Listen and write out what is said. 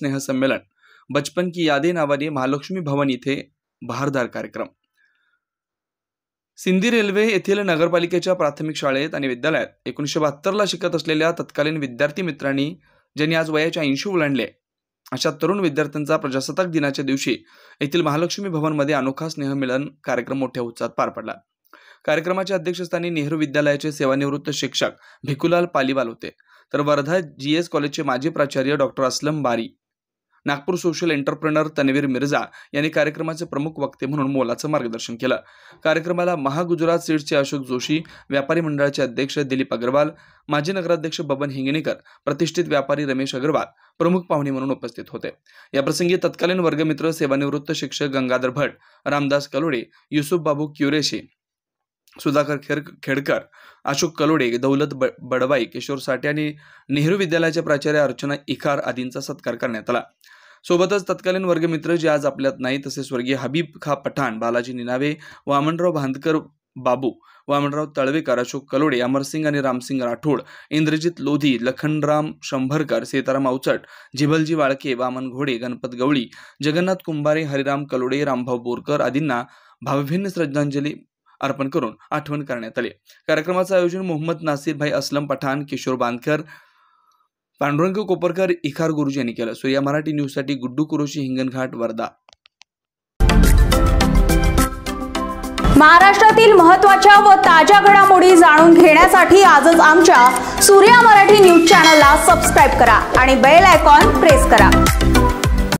स्नेहसंमेलन, बचपन की यादें नावाने महालक्ष्मी भवन इथे बहारदार कार्यक्रम। सिंदी रेल्वे येथील नगरपालिकेच्या प्राथमिक शाळेत आणि विद्यालयात 1972ला शिकत असलेल्या तत्कालीन विद्यार्थी मित्रांनी, ज्यांनी आज वयाच्या 80 ओलांडले, अशा तरुण विद्यार्थ्यांचा प्रजासत्ताक दिनाच्या दिवशी येथील महालक्ष्मी भवनमध्ये अनोखा स्नेहमिलन कार्यक्रम मोठ्या उत्साहात पार पडला। कार्यक्रमाच्या अध्यक्षस्थानी नेहरू विद्यालयाचे सेवानिवृत्त शिक्षक भिकुलाल पालीवाल होते, तर वर्धा GS कॉलेजचे माजी प्राचार्य डॉक्टर असलम बारी, नागपूर सोशल एंटरप्रेनर तन्वीर मिर्झा यांनी कार्यक्रमाचे प्रमुख वक्ते म्हणून मोलाचं मार्गदर्शन केलं। कार्यक्रमाला महागुजरात सीड्सचे अशोक जोशी, व्यापारी मंडळाचे अध्यक्ष दिलीप अग्रवाल, माजी नगराध्यक्ष बबन हिंगणेकर, प्रतिष्ठित व्यापारी रमेश अग्रवाल प्रमुख पाहुणे म्हणून उपस्थित होते। या प्रसंगी तत्कालीन वर्गमित्र सेवानिवृत्त शिक्षक गंगाधर भट, रामदास कलोडे, युसुफ बाबू क्युरेशी, सुधाकर खेडकर, अशोक कलोडे, दौलत बडवाई, किशोर साठे आणि नेहरू विद्यालयाचे प्राचार्य अर्चना इखार आदींचा सत्कार करण्यात आला। सोबतच तत्कालीन वर्गमित्र जे आज आपल्यात नाही तसे स्वर्गीय हबीब खा पठाण, बालाजी निनावे, वामनराव भांदकर बाबू, वामनराव तळवेकर, अशोक कलोडे, अमरसिंग आणि रामसिंग राठोड, इंद्रजित लोधी, लखनराम शंभरकर, सीताराम अवचट, जिभलजी वाळके, वामन घोडे, गणपत गवळी, जगन्नाथ कुंभारे, हरिराम कलोडे, रामभाऊ बोरकर आदींना भावभीनी श्रद्धांजली अर्पण करून आठवण करण्यात आली। कार्यक्रमाचं आयोजन मोहम्मद नासिर भाई असलम पठाण, किशोर बांदकर, पांडुरंग कोपरकर, इखार गुरुजी यांनी केलं। सूर्या मराठी न्यूज साठी गुड्डू कुरोशी, हिंगणघाट, वर्धा। महाराष्ट्रातील महत्त्वाच्या व ताज्या घडामोडी जाणून घेण्यासाठी आजच आमच्या सूर्या मराठी न्यूज चॅनलला सबस्क्राईब करा आणि बेल आयकॉन प्रेस करा।